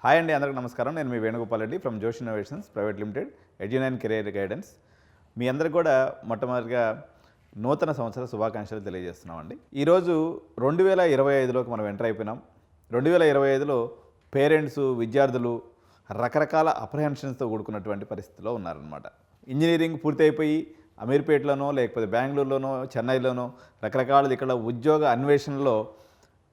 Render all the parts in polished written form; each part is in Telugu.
హాయ్ అండి, అందరికీ నమస్కారం. నేను మీ Venugopal Reddy from Josh innovations private limited, Edunine career guidance. మీ అందరికి కూడా మొట్టమొదటిగా నూతన సంవత్సర శుభాకాంక్షలు తెలియజేస్తున్నామండి. ఈరోజు 2025లోకి మనం ఎంటర్ అయిపోయినాం. 2025లో పేరెంట్స్, విద్యార్థులు రకరకాల అప్రహెన్షన్స్తో కూడుకున్నటువంటి పరిస్థితిలో ఉన్నారనమాట. ఇంజనీరింగ్ పూర్తి అయిపోయి అమీర్పేటలోనో లేకపోతే బెంగళూరులోనో చెన్నైలోనో రకరకాల ఇక్కడ ఉద్యోగ అన్వేషణలో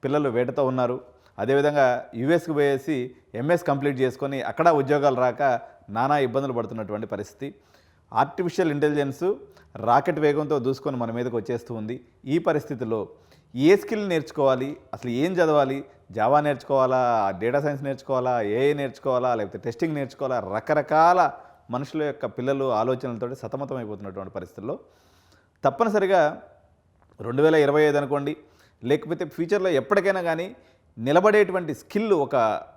పిల్లలు వేటతో ఉన్నారు. అదేవిధంగా యూఎస్కి పోయేసి ఎంఎస్ కంప్లీట్ చేసుకొని అక్కడ ఉద్యోగాలు రాక నానా ఇబ్బందులు పడుతున్నటువంటి పరిస్థితి. ఆర్టిఫిషియల్ ఇంటెలిజెన్స్ రాకెట్ వేగంతో దూసుకొని మన మీదకి వచ్చేస్తూ ఉంది. ఈ పరిస్థితిలో ఏ స్కిల్ నేర్చుకోవాలి, అసలు ఏం చదవాలి, జావా నేర్చుకోవాలా, డేటా సైన్స్ నేర్చుకోవాలా, ఏఐ నేర్చుకోవాలా, లేకపోతే టెస్టింగ్ నేర్చుకోవాలా, రకరకాల మనుషుల యొక్క పిల్లలు ఆలోచనలతో సతమతం అయిపోతున్నటువంటి పరిస్థితుల్లో తప్పనిసరిగా 2025 అనుకోండి, లేకపోతే ఫ్యూచర్లో ఎప్పటికైనా కానీ నిలబడేటువంటి స్కిల్ ఒక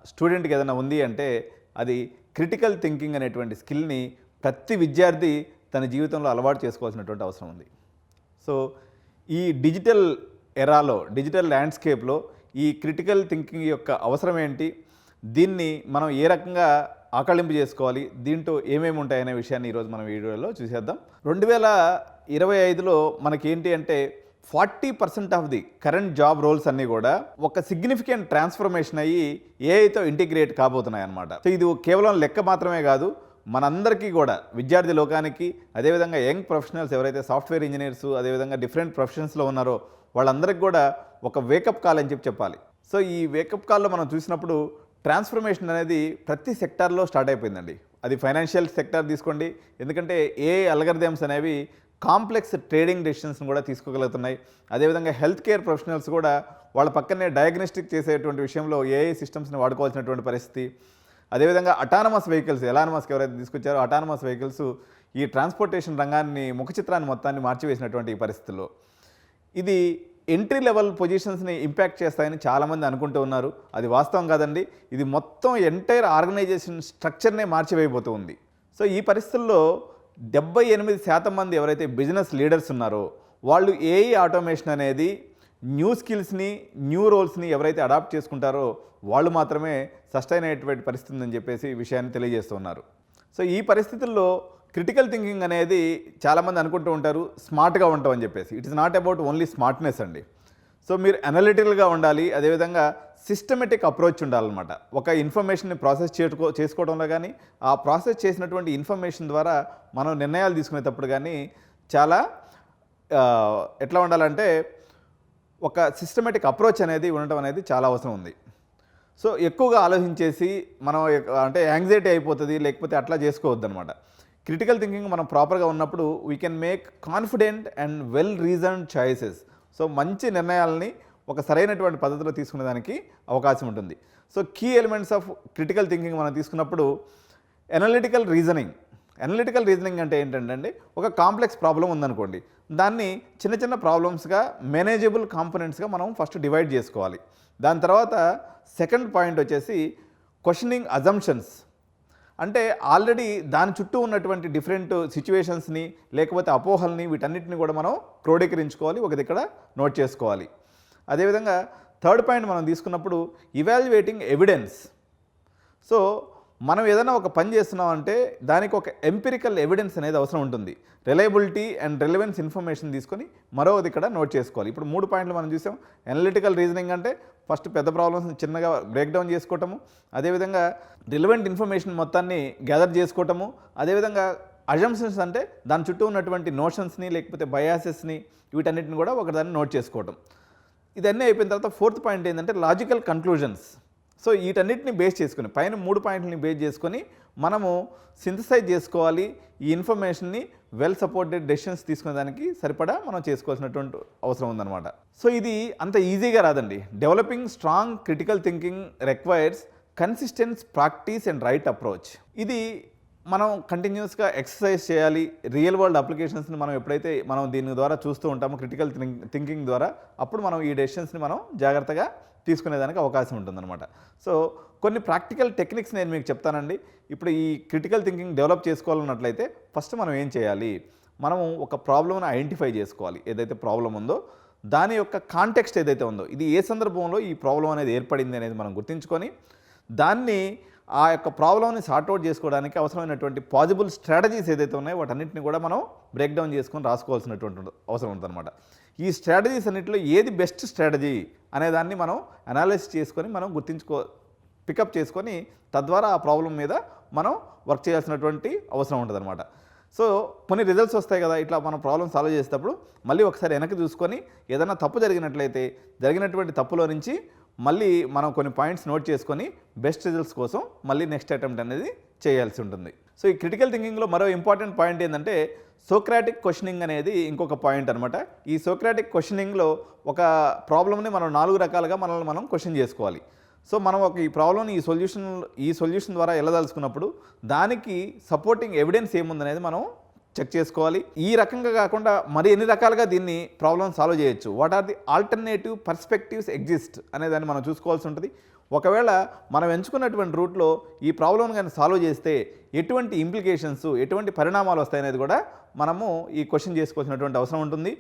స్టూడెంట్కి ఏదైనా ఉంది అంటే అది క్రిటికల్ థింకింగ్ అనేటువంటి స్కిల్ని ప్రతి విద్యార్థి తన జీవితంలో అలవాటు చేసుకోవాల్సినటువంటి అవసరం ఉంది. సో ఈ డిజిటల్ ఎరాలో, డిజిటల్ ల్యాండ్స్కేప్లో ఈ క్రిటికల్ థింకింగ్ యొక్క అవసరం ఏంటి, దీన్ని మనం ఏ రకంగా ఆకళింపు చేసుకోవాలి, దీంట్లో ఏమేమి ఉంటాయనే విషయాన్ని ఈరోజు మనం వీడియోలో చూసేద్దాం. 2025లో మనకేంటి అంటే 40% of the current job roles అన్నీ కూడా ఒక సిగ్నిఫికెంట్ ట్రాన్స్ఫర్మేషన్ అయ్యి ఏఐతో ఇంటిగ్రేట్ కాబోతున్నాయి అన్నమాట. సో ఇది కేవలం లెక్క మాత్రమే కాదు, మనందరికీ కూడా విద్యార్థి లోకానికి, అదేవిధంగా యంగ్ ప్రొఫెషనల్స్ ఎవరైతే సాఫ్ట్వేర్ ఇంజనీర్స్, అదేవిధంగా డిఫరెంట్ ప్రొఫెషన్స్లో ఉన్నారో వాళ్ళందరికీ కూడా ఒక వేకప్ కాల్ అని చెప్పాలి. సో ఈ వేకప్ కాల్లో మనం చూసినప్పుడు ట్రాన్స్ఫర్మేషన్ అనేది ప్రతి సెక్టార్లో స్టార్ట్ అయిపోయిందండి. అది ఫైనాన్షియల్ సెక్టార్ తీసుకోండి, ఎందుకంటే ఏఐ అల్గరిథమ్స్ అనేవి కాంప్లెక్స్ ట్రేడింగ్ డెసిషన్స్ని కూడా తీసుకోగలుగుతున్నాయి. అదేవిధంగా హెల్త్ కేర్ ప్రొఫెషనల్స్ కూడా వాళ్ళ పక్కనే డయాగ్నోస్టిక్ చేసేటువంటి విషయంలో ఏఐ సిస్టమ్స్ని వాడుకోవాల్సినటువంటి పరిస్థితి. అదేవిధంగా అటానమస్ వెహికల్స్, ఎలాన్ మస్క్ ఎవరైతే తీసుకొచ్చారో అటానమస్ వెహికల్స్ ఈ ట్రాన్స్పోర్టేషన్ రంగాన్ని, ముఖ చిత్రాన్ని మొత్తాన్ని మార్చివేసినటువంటి ఈ పరిస్థితుల్లో ఇది ఎంట్రీ లెవెల్ పొజిషన్స్ని ఇంపాక్ట్ చేస్తాయని చాలామంది అనుకుంటూ ఉన్నారు. అది వాస్తవం కాదండి. ఇది మొత్తం ఎంటైర్ ఆర్గనైజేషన్ స్ట్రక్చర్నే మార్చివేయబోతూ ఉంది. సో ఈ పరిస్థితుల్లో 78% మంది ఎవరైతే బిజినెస్ లీడర్స్ ఉన్నారో వాళ్ళు ఏఐ ఆటోమేషన్ అనేది న్యూ స్కిల్స్ని, న్యూ రోల్స్ని ఎవరైతే అడాప్ట్ చేసుకుంటారో వాళ్ళు మాత్రమే సస్టైన్ అయ్యేటువంటి పరిస్థితి ఉందని చెప్పేసి విషయాన్ని తెలియజేస్తున్నారు. సో ఈ పరిస్థితుల్లో క్రిటికల్ థింకింగ్ అనేది చాలామంది అనుకుంటూ ఉంటారు స్మార్ట్గా ఉంటాం అని చెప్పేసి. It is not about only smartness అండి. సో మీరు అనలిటికల్గా ఉండాలి, అదేవిధంగా సిస్టమేటిక్ అప్రోచ్ ఉండాలన్నమాట. ఒక ఇన్ఫర్మేషన్ని ప్రాసెస్ చేసుకోవడంలో కానీ, ఆ ప్రాసెస్ చేసినటువంటి ఇన్ఫర్మేషన్ ద్వారా మనం నిర్ణయాలు తీసుకునేటప్పుడు కానీ చాలా ఎట్లా ఉండాలంటే ఒక సిస్టమేటిక్ అప్రోచ్ అనేది ఉండటం అనేది చాలా అవసరం ఉంది. సో ఎక్కువగా ఆలోచించేసి మనం అంటే యాంగ్జైటీ అయిపోతుంది, లేకపోతే అట్లా చేసుకోవద్దు అనమాట. క్రిటికల్ థింకింగ్ మనం ప్రాపర్గా ఉన్నప్పుడు we can make confident and well reasoned choices. So మంచి నిర్ణయాలని ఒక సరైనటువంటి పద్ధతిలో తీసుకునేదానికి అవకాశం ఉంటుంది. So key elements of critical thinking మనం తీసుకున్నప్పుడు అనలిటికల్ రీజనింగ్. అనలిటికల్ రీజనింగ్ అంటే ఏంటంటే ఒక కాంప్లెక్స్ ప్రాబ్లం ఉందనుకోండి, దాన్ని చిన్న చిన్న ప్రాబ్లమ్స్గా మేనేజబుల్ కాంపోనెంట్స్గా మనం ఫస్ట్ డివైడ్ చేసుకోవాలి. దాని తర్వాత సెకండ్ పాయింట్ వచ్చేసి క్వశ్చనింగ్ అజంప్షన్స్. అంటే ఆల్రెడీ దాని చుట్టూ ఉన్నటువంటి డిఫరెంట్ సిచ్యువేషన్స్ని, లేకపోతే అపోహల్ని, వీటన్నిటిని కూడా మనం క్రోడీకరించుకోవాలి, ఒక దగ్గర నోట్ చేసుకోవాలి. అదేవిధంగా థర్డ్ పాయింట్ మనం తీసుకున్నప్పుడు ఇవాల్యుయేటింగ్ ఎవిడెన్స్. సో మనం ఏదైనా ఒక పని చేస్తున్నామంటే దానికి ఒక ఎంపిరికల్ ఎవిడెన్స్ అనేది అవసరం ఉంటుంది. రిలయబిలిటీ అండ్ రిలవెన్స్ ఇన్ఫర్మేషన్ తీసుకొని మరోది ఇక్కడ నోట్ చేసుకోవాలి. ఇప్పుడు 3 పాయింట్లు మనం చూసాం. అనలిటికల్ రీజనింగ్ అంటే ఫస్ట్ పెద్ద ప్రాబ్లమ్స్ని చిన్నగా బ్రేక్ డౌన్ చేసుకోవటము, అదేవిధంగా రిలవెంట్ ఇన్ఫర్మేషన్ మొత్తాన్ని గ్యాదర్ చేసుకోవటము, అదేవిధంగా అజంప్షన్స్ అంటే దాని చుట్టూ ఉన్నటువంటి నోషన్స్ని, లేకపోతే బయాసెస్ని, వీటన్నిటిని కూడా ఒకదాన్ని నోట్ చేసుకోవటం. ఇదన్నీ అయిపోయిన తర్వాత ఫోర్త్ పాయింట్ ఏంటంటే లాజికల్ కన్క్లూజన్స్. సో వీటన్నిటిని బేస్ చేసుకుని, పైన 3 పాయింట్లని బేస్ చేసుకొని మనము సింథసైజ్ చేసుకోవాలి. ఈ ఇన్ఫర్మేషన్ని వెల్ సపోర్టెడ్ డెసిషన్స్ తీసుకునేదానికి సరిపడా మనం చేసుకోవాల్సినటువంటి అవసరం ఉందన్నమాట. సో ఇది అంత ఈజీగా రాదండి. Developing strong critical thinking requires consistence practice and right approach. ఇది మనం కంటిన్యూస్గా ఎక్సర్సైజ్ చేయాలి. రియల్ వరల్డ్ అప్లికేషన్స్ని మనం ఎప్పుడైతే మనం దీని ద్వారా చూస్తూ ఉంటామో క్రిటికల్ థింకింగ్ ద్వారా, అప్పుడు మనం ఈ డెసిషన్స్ని మనం జాగ్రత్తగా తీసుకునేదానికి అవకాశం ఉంటుందన్నమాట. సో కొన్ని ప్రాక్టికల్ టెక్నిక్స్ నేను మీకు చెప్తానండి. ఇప్పుడు ఈ క్రిటికల్ థింకింగ్ డెవలప్ చేసుకోవాలన్నట్లయితే ఫస్ట్ మనం ఏం చేయాలి, మనము ఒక ప్రాబ్లమ్ని ఐడెంటిఫై చేసుకోవాలి. ఏదైతే ప్రాబ్లం ఉందో దాని యొక్క కాంటెక్స్ట్ ఏదైతే ఉందో, ఇది ఏ సందర్భంలో ఈ ప్రాబ్లం అనేది ఏర్పడింది అనేది మనం గుర్తించుకొని దాన్ని ఆ యొక్క ప్రాబ్లమ్ని సార్ట్అవుట్ చేసుకోవడానికి అవసరమైనటువంటి పాజిబుల్ స్ట్రాటజీస్ ఏదైతే ఉన్నాయో వాటన్నిటిని కూడా మనం బ్రేక్ డౌన్ చేసుకొని రాసుకోవాల్సినటువంటి అవసరం ఉందన్నమాట. ఈ స్ట్రాటజీస్ అన్నింటిలో ఏది బెస్ట్ స్ట్రాటజీ అనేదాన్ని మనం అనాలిసిస్ చేసుకొని మనం పికప్ చేసుకొని తద్వారా ఆ ప్రాబ్లం మీద మనం వర్క్ చేయాల్సినటువంటి అవసరం ఉంటుందన్నమాట. సో కొన్ని రిజల్ట్స్ వస్తాయి కదా, ఇట్లా మనం ప్రాబ్లం సాల్వ్ చేసేటప్పుడు మళ్ళీ ఒకసారి వెనక్కి చూసుకొని ఏదైనా తప్పు జరిగినట్లయితే జరిగినటువంటి తప్పులో నుంచి మళ్ళీ మనం కొన్ని పాయింట్స్ నోట్ చేసుకొని బెస్ట్ రిజల్ట్స్ కోసం మళ్ళీ నెక్స్ట్ అటెంప్ట్ అనేది చేయాల్సి ఉంటుంది. సో ఈ క్రిటికల్ థింకింగ్లో మరో ఇంపార్టెంట్ పాయింట్ ఏంటంటే సోక్రాటిక్ క్వశ్చనింగ్ అనేది ఇంకొక పాయింట్ అనమాట. ఈ సోక్రాటిక్ క్వశ్చనింగ్లో ఒక ప్రాబ్లమ్ని మనం 4 రకాలుగా మనల్ని మనం క్వశ్చన్ చేసుకోవాలి. సో మనం ఒక ఈ ప్రాబ్లమ్ని ఈ సొల్యూషన్ ద్వారా వెళ్ళదలుచుకున్నప్పుడు దానికి సపోర్టింగ్ ఎవిడెన్స్ ఏముందనేది మనం చెక్ చేసుకోవాలి. ఈ రకంగా కాకుండా మరి ఎన్ని రకాలుగా దీన్ని ప్రాబ్లమ్ సాల్వ్ చేయొచ్చు, what are the alternative perspectives exist అనేదాన్ని మనం చూసుకోవాల్సి ఉంటుంది. ఒకవేళ మనం ఎంచుకున్నటువంటి రూట్లో ఈ ప్రాబ్లమ్ కానీ సాల్వ్ చేస్తే ఎటువంటి ఇంప్లికేషన్స్, ఎటువంటి పరిణామాలు వస్తాయనేది కూడా మనము ఈ క్వశ్చన్ చేసుకోవాల్సినటువంటి అవసరం ఉంటుంది.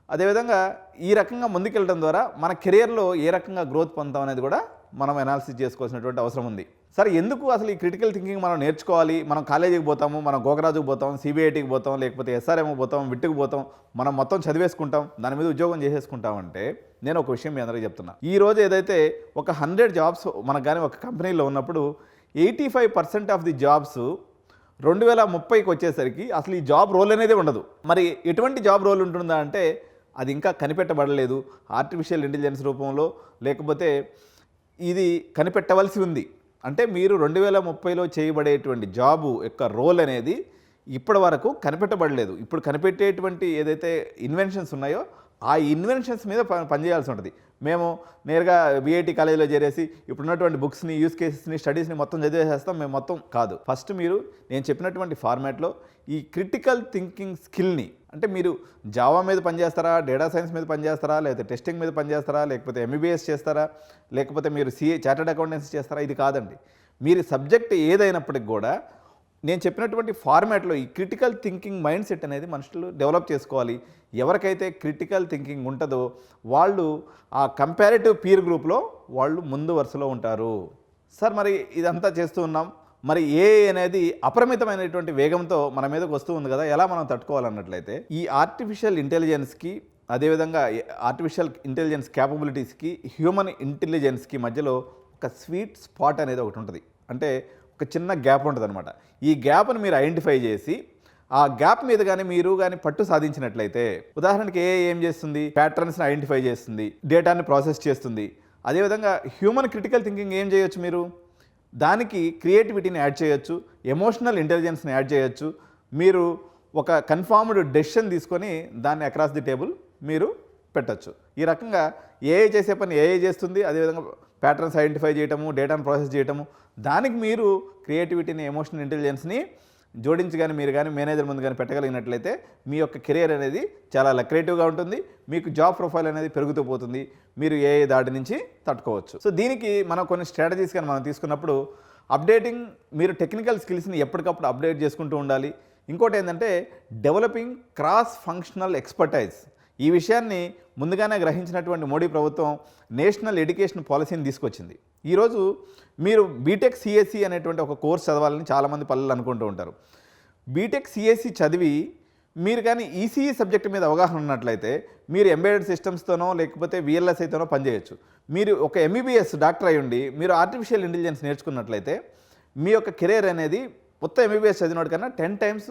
అదేవిధంగా ఈ రకంగా ముందుకెళ్ళడం ద్వారా మన కెరియర్లో ఏ రకంగా గ్రోత్ పొందుతాం అనేది కూడా మనం అనాలిసిస్ చేసుకోవాల్సినటువంటి అవసరం ఉంది. సరే, ఎందుకు అసలు ఈ క్రిటికల్ థింకింగ్ మనం నేర్చుకోవాలి? మనం కాలేజీకి పోతాము, మనం గోకరాజుకు పోతాం, సిబిఐటికి పోతాం, లేకపోతే ఎస్ఆర్ఎంకి పోతాం, విట్టుకు పోతాం, మనం మొత్తం చదివేసుకుంటాం, దాని మీద ఉద్యోగం చేసేసుకుంటామంటే నేను ఒక విషయం మీ అందరికీ చెప్తున్నా. ఈ రోజు ఏదైతే ఒక 100 జాబ్స్ మనకు కానీ ఒక కంపెనీలో ఉన్నప్పుడు 85% ఆఫ్ ది జాబ్స్ 2030కి వచ్చేసరికి అసలు ఈ జాబ్ రోల్ అనేది ఉండదు. మరి ఎటువంటి జాబ్ రోల్ ఉంటుందా అంటే అది ఇంకా కనిపెట్టబడలేదు. ఆర్టిఫిషియల్ ఇంటెలిజెన్స్ రూపంలో లేకపోతే ఇది కనిపెట్టవలసి ఉంది. అంటే మీరు 2030లో చేయబడేటువంటి జాబు యొక్క రోల్ అనేది ఇప్పటి వరకు కనిపెట్టబడలేదు. ఇప్పుడు కనిపెట్టేటువంటి ఏదైతే ఇన్వెన్షన్స్ ఉన్నాయో ఆ ఇన్వెన్షన్స్ మీద పనిచేయాల్సి ఉంటుంది. మేము నేరుగా విఐటి కాలేజీలో చేరేసి ఇప్పుడున్నటువంటి బుక్స్ని, యూస్ కేసెస్ని, స్టడీస్ని మొత్తం చదివేసేస్తాం మేము మొత్తం కాదు. ఫస్ట్ మీరు నేను చెప్పినటువంటి ఫార్మాట్లో ఈ క్రిటికల్ థింకింగ్ స్కిల్ని, అంటే మీరు జావా మీద పనిచేస్తారా, డేటా సైన్స్ మీద పనిచేస్తారా, లేకపోతే టెస్టింగ్ మీద పనిచేస్తారా, లేకపోతే ఎంబీబీఎస్ చేస్తారా, లేకపోతే మీరు చార్టర్డ్ అకౌంటెన్సీ చేస్తారా, ఇది కాదండి. మీరు సబ్జెక్ట్ ఏదైనప్పటికి కూడా నేను చెప్పినటువంటి ఫార్మాట్లో ఈ క్రిటికల్ థింకింగ్ మైండ్ సెట్ అనేది మనుషులు డెవలప్ చేసుకోవాలి. ఎవరికైతే క్రిటికల్ థింకింగ్ ఉంటుందో వాళ్ళు ఆ కంపారిటివ్ పీర్ గ్రూప్లో వాళ్ళు ముందు వరుసలో ఉంటారు. సార్, మరి ఇదంతా చేస్తూ ఉన్నాం, మరి ఏఐ అనేది అపరిమితమైనటువంటి వేగంతో మన మీదకి వస్తూ ఉంది కదా, ఎలా మనం తట్టుకోవాలన్నట్లయితే ఈ ఆర్టిఫిషియల్ ఇంటెలిజెన్స్కి, అదేవిధంగా ఆర్టిఫిషియల్ ఇంటెలిజెన్స్ క్యాపబిలిటీస్కి, హ్యూమన్ ఇంటెలిజెన్స్కి మధ్యలో ఒక స్వీట్ స్పాట్ అనేది ఒకటి ఉంటుంది. అంటే ఒక చిన్న గ్యాప్ ఉంటుంది అనమాట. ఈ గ్యాప్ని మీరు ఐడెంటిఫై చేసి ఆ గ్యాప్ మీద కానీ మీరు కానీ పట్టు సాధించినట్లయితే, ఉదాహరణకి ఏం చేస్తుంది, ప్యాటర్న్స్ని ఐడెంటిఫై చేస్తుంది, డేటాని ప్రాసెస్ చేస్తుంది. అదేవిధంగా హ్యూమన్ క్రిటికల్ థింకింగ్ ఏం చేయొచ్చు, మీరు దానికి క్రియేటివిటీని యాడ్ చేయొచ్చు, ఎమోషనల్ ఇంటెలిజెన్స్ని యాడ్ చేయొచ్చు. మీరు ఒక కన్ఫర్మ్డ్ డెసిషన్ తీసుకొని దాన్ని అక్రాస్ ది టేబుల్ మీరు పెట్టచ్చు. ఈ రకంగా ఏఐ చేసే పని ఏఐ చేస్తుంది. అదేవిధంగా ప్యాటర్న్స్ ఐడెంటిఫై చేయటము, డేటాను ప్రాసెస్ చేయటము, దానికి మీరు క్రియేటివిటీని, ఎమోషనల్ ఇంటెలిజెన్స్ని జోడించి కానీ మీరు కానీ మేనేజర్ ముందు కానీ పెట్టగలిగినట్లయితే మీ యొక్క కెరియర్ అనేది చాలా లక్రేటివ్గా ఉంటుంది. మీకు జాబ్ ప్రొఫైల్ అనేది పెరుగుతూ పోతుంది. మీరు ఏఐ దాడి నుంచి తట్టుకోవచ్చు. సో దీనికి మనం కొన్ని స్ట్రాటజీస్ కానీ మనం తీసుకున్నప్పుడు అప్డేటింగ్, మీరు టెక్నికల్ స్కిల్స్ని ఎప్పటికప్పుడు అప్డేట్ చేసుకుంటూ ఉండాలి. ఇంకోటి ఏంటంటే డెవలపింగ్ క్రాస్ ఫంక్షనల్ ఎక్స్పర్టైజ్. ఈ విషయాన్ని ముందుగానే గ్రహించినటువంటి మోడీ ప్రభుత్వం నేషనల్ ఎడ్యుకేషన్ పాలసీని తీసుకొచ్చింది. ఈరోజు మీరు బీటెక్ సిఎస్సి అనేటువంటి ఒక కోర్స్ చదవాలని చాలామంది పల్లెలు అనుకుంటూ ఉంటారు. బీటెక్ సిఎస్సి చదివి మీరు కానీ ఈసీఈ సబ్జెక్ట్ మీద అవగాహన ఉన్నట్లయితే మీరు ఎంబెడెడ్ సిస్టమ్స్తోనో లేకపోతే విఎల్ఎస్ఐతోనో పనిచేయచ్చు. మీరు ఒక ఎంబీబీఎస్ డాక్టర్ అయి ఉండి మీరు ఆర్టిఫిషియల్ ఇంటెలిజెన్స్ నేర్చుకున్నట్లయితే మీ యొక్క కెరీర్ అనేది మొత్తం ఎంబీబీఎస్ చదివినోడి కన్నా 10 times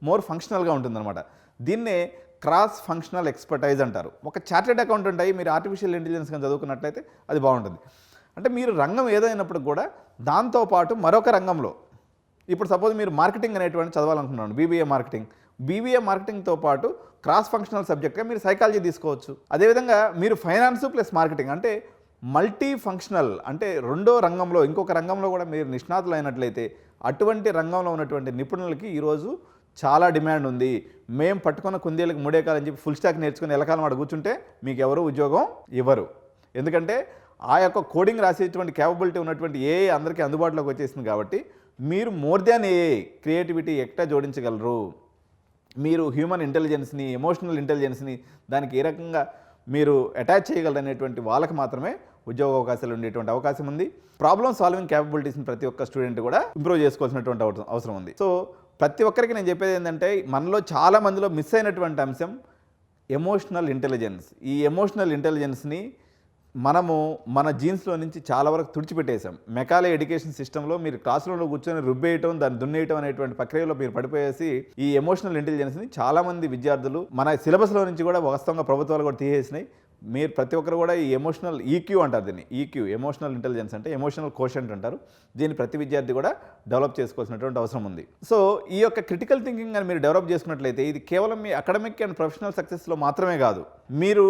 మోర్ ఫంక్షనల్గా ఉంటుందన్నమాట. దీన్నే క్రాస్ ఫంక్షనల్ ఎక్స్పర్టైజ్ అంటారు. ఒక చార్టెడ్ అకౌంటెంట్ అయ్యి మీరు ఆర్టిఫిషియల్ ఇంటెలిజెన్స్ కానీ చదువుకున్నట్లయితే అది బాగుంటుంది. అంటే మీరు రంగం ఏదైనప్పుడు కూడా దాంతోపాటు మరొక రంగంలో, ఇప్పుడు సపోజ్ మీరు మార్కెటింగ్ అనేటువంటి చదవాలనుకున్నాను, బీబీఏ మార్కెటింగ్తో పాటు క్రాస్ ఫంక్షనల్ సబ్జెక్ట్గా మీరు సైకాలజీ తీసుకోవచ్చు. అదేవిధంగా మీరు ఫైనాన్స్ ప్లస్ మార్కెటింగ్ అంటే మల్టీ ఫంక్షనల్, అంటే రెండో రంగంలో ఇంకొక రంగంలో కూడా మీరు నిష్ణాతులు అయినట్లయితే అటువంటి రంగంలో ఉన్నటువంటి నిపుణులకి ఈరోజు చాలా డిమాండ్ ఉంది. మేము పట్టుకున్న కుందేళ్ళకి మూడే కాలని చెప్పి ఫుల్ స్టాక్ నేర్చుకుని ఎలకాలం ఆడ కూర్చుంటే మీకు ఎవరు ఉద్యోగం ఇవ్వరు. ఎందుకంటే ఆ యొక్క కోడింగ్ రాసేటువంటి క్యాపబిలిటీ ఉన్నటువంటి ఏఐ అందరికీ అందుబాటులోకి వచ్చేసింది. కాబట్టి మీరు more than AI creativity extra జోడించగలరు. మీరు హ్యూమన్ ఇంటెలిజెన్స్ని, ఎమోషనల్ ఇంటెలిజెన్స్ని దానికి ఏ రకంగా మీరు అటాచ్ చేయగలరనేటువంటి వాళ్ళకి మాత్రమే ఉద్యోగ అవకాశాలు ఉండేటువంటి అవకాశం ఉంది. ప్రాబ్లమ్ సాల్వింగ్ క్యాపబిలిటీస్ని ప్రతి ఒక్క స్టూడెంట్ కూడా ఇంప్రూవ్ చేసుకోవాల్సినటువంటి అవసరం ఉంది. సో ప్రతి ఒక్కరికి నేను చెప్పేది ఏంటంటే, మనలో చాలా మందిలో మిస్ అయినటువంటి అంశం ఎమోషనల్ ఇంటెలిజెన్స్. ఈ ఎమోషనల్ ఇంటెలిజెన్స్ని మనము మన జీన్స్లో నుంచి చాలా వరకు తుడిచిపెట్టేసాం. మెకాలే ఎడ్యుకేషన్ సిస్టంలో మీరు క్లాస్ రూమ్లో కూర్చొని రుబ్బేయటం, దాన్ని దున్నేయటం అనేటువంటి ప్రక్రియలో మీరు పడిపోయేసి ఈ ఎమోషనల్ ఇంటెలిజెన్స్ని చాలామంది విద్యార్థులు మన సిలబస్లో నుంచి కూడా వాస్తవంగా ప్రభుత్వాలు కూడా తీసేసినాయి. మీరు ప్రతి ఒక్కరు కూడా ఈ ఎమోషనల్ ఈక్యూ అంటారు దీన్ని. ఈక్యూ ఎమోషనల్ ఇంటెలిజెన్స్ అంటే ఎమోషనల్ కోషెంట్ అంటారు. దీన్ని ప్రతి విద్యార్థి కూడా డెవలప్ చేసుకోవాల్సినటువంటి అవసరం ఉంది. సో ఈ యొక్క క్రిటికల్ థింకింగ్ అని మీరు డెవలప్ చేసుకున్నట్లయితే ఇది కేవలం మీ అకాడమిక్ అండ్ ప్రొఫెషనల్ సక్సెస్లో మాత్రమే కాదు, మీరు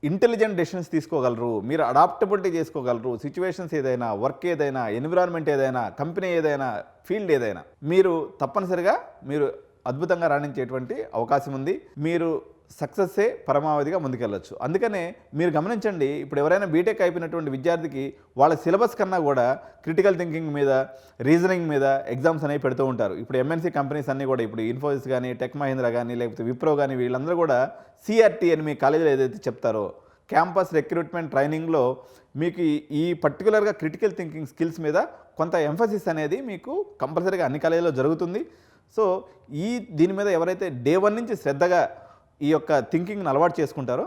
ఇంటెలిజెంట్ డెసిషన్స్ తీసుకోగలరు, మీరు అడాప్టబిలిటీ చేసుకోగలరు. సిచ్యువేషన్స్ ఏదైనా, వర్క్ ఏదైనా, ఎన్విరాన్మెంట్ ఏదైనా, కంపెనీ ఏదైనా, ఫీల్డ్ ఏదైనా మీరు తప్పనిసరిగా మీరు అద్భుతంగా రాణించేటువంటి అవకాశం ఉంది. మీరు సక్సెస్సే పరమావధిగా ముందుకెళ్ళొచ్చు. అందుకనే మీరు గమనించండి, ఇప్పుడు ఎవరైనా బీటెక్ అయిపోయినటువంటి విద్యార్థికి వాళ్ళ సిలబస్ కన్నా కూడా క్రిటికల్ థింకింగ్ మీద, రీజనింగ్ మీద ఎగ్జామ్స్ అనేవి పెడుతూ ఉంటారు. ఇప్పుడు ఎంఎన్సీ కంపెనీస్ అన్నీ కూడా, ఇప్పుడు ఇన్ఫోసిస్ కానీ, టెక్ మహీంద్రా కానీ, లేకపోతే విప్రో కానీ, వీళ్ళందరూ కూడా సిఆర్టీ అని మీ కాలేజీలో ఏదైతే చెప్తారో క్యాంపస్ రిక్రూట్మెంట్ ట్రైనింగ్లో మీకు ఈ పర్టికులర్గా క్రిటికల్ థింకింగ్ స్కిల్స్ మీద కొంత ఎంఫసిస్ అనేది మీకు కంపల్సరీగా అన్ని కాలేజీలో జరుగుతుంది. సో దీని మీద ఎవరైతే డే 1 నుంచి శ్రద్ధగా ఈ యొక్క థింకింగ్ని అలవాటు చేసుకుంటారో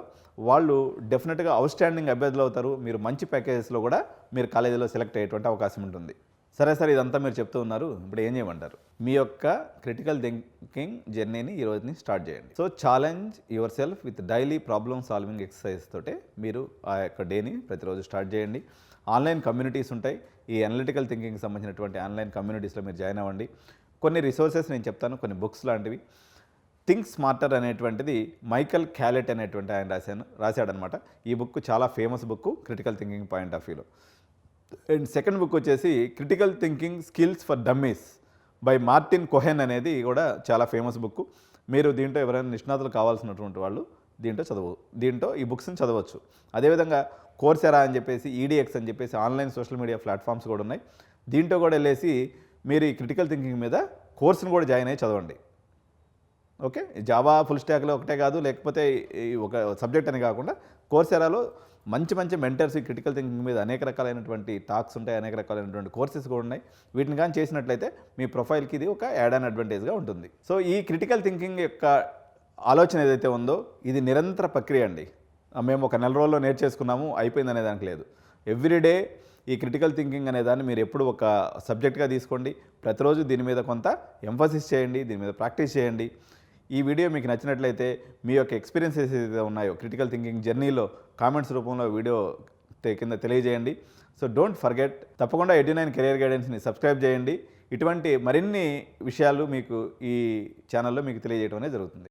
వాళ్ళు డెఫినెట్గా అవుట్స్టాండింగ్ అభ్యర్థులు అవుతారు. మీరు మంచి ప్యాకేజెస్లో కూడా మీరు కాలేజీలో సెలెక్ట్ అయ్యేటువంటి అవకాశం ఉంటుంది. సరే ఇదంతా మీరు చెప్తూ ఉన్నారు, ఇప్పుడు ఏం చేయమంటారు? మీ యొక్క క్రిటికల్ థింకింగ్ జర్నీని ఈ రోజుని స్టార్ట్ చేయండి. So challenge your self with daily problem solving exercise తోటే మీరు ఆ యొక్క డేని ప్రతిరోజు స్టార్ట్ చేయండి. ఆన్లైన్ కమ్యూనిటీస్ ఉంటాయి. ఈ అనలిటికల్ థింకింగ్కి సంబంధించినటువంటి ఆన్లైన్ కమ్యూనిటీస్లో మీరు జాయిన్ అవ్వండి. కొన్ని రిసోర్సెస్ నేను చెప్తాను, కొన్ని బుక్స్ లాంటివి. థింక్ స్మార్టర్ అనేటువంటిది మైకల్ క్యాలెట్ అనేటువంటి ఆయన రాశాడనమాట. ఈ బుక్ చాలా famous book critical thinking point of వ్యూలో. అండ్ సెకండ్ బుక్ వచ్చేసి critical thinking skills for dummies by Martin Cohen అనేది కూడా చాలా ఫేమస్ బుక్. మీరు దీంట్లో ఎవరైనా నిష్ణాతులు కావాల్సినటువంటి వాళ్ళు దీంట్లో ఈ బుక్స్ని చదవచ్చు. అదేవిధంగా కోర్సెరా అని చెప్పేసి, ఈడిఎక్స్ అని చెప్పేసి ఆన్లైన్ సోషల్ మీడియా ప్లాట్ఫామ్స్ కూడా ఉన్నాయి. దీంట్లో కూడా వెళ్ళేసి మీరు ఈ క్రిటికల్ థింకింగ్ మీద కోర్సును కూడా జాయిన్ అయ్యి చదవండి. ఓకే, జావా ఫుల్ స్టాక్లో ఒకటే కాదు, లేకపోతే ఒక సబ్జెక్ట్ అని కాకుండా కోర్సెరాలో మంచి మెంటర్స్ ఈ క్రిటికల్ థింకింగ్ మీద అనేక రకాలైనటువంటి టాక్స్ ఉంటాయి, అనేక రకాలైనటువంటి కోర్సెస్ కూడా ఉన్నాయి. వీటిని కానీ చేసినట్లయితే మీ ప్రొఫైల్కి ఇది ఒక యాడ్ ఆన్ అడ్వాంటేజ్గా ఉంటుంది. సో ఈ క్రిటికల్ థింకింగ్ యొక్క ఆలోచన ఏదైతే ఉందో ఇది నిరంతర ప్రక్రియ అండి. మేము ఒక నెల రోజుల్లో నేర్చేసుకున్నాము అయిపోయింది అనే దానికి లేదు. ఎవ్రీడే ఈ క్రిటికల్ థింకింగ్ అనే దాన్ని మీరు ఎప్పుడు ఒక సబ్జెక్ట్గా తీసుకోండి. ప్రతిరోజు దీని మీద కొంత ఎంఫసిస్ చేయండి, దీని మీద ప్రాక్టీస్ చేయండి. ఈ వీడియో మీకు నచ్చినట్లయితే మీ యొక్క ఎక్స్పీరియన్సెస్ ఏదైతే ఉన్నాయో క్రిటికల్ థింకింగ్ జర్నీలో కామెంట్స్ రూపంలో వీడియో కింద తెలియజేయండి. సో డోంట్ ఫర్గెట్, తప్పకుండా ఎడ్యు9 కెరియర్ గైడెన్స్ని సబ్స్క్రైబ్ చేయండి. ఇటువంటి మరిన్ని విషయాలు మీకు ఈ ఛానల్లో మీకు తెలియజేయడం అనేది జరుగుతుంది.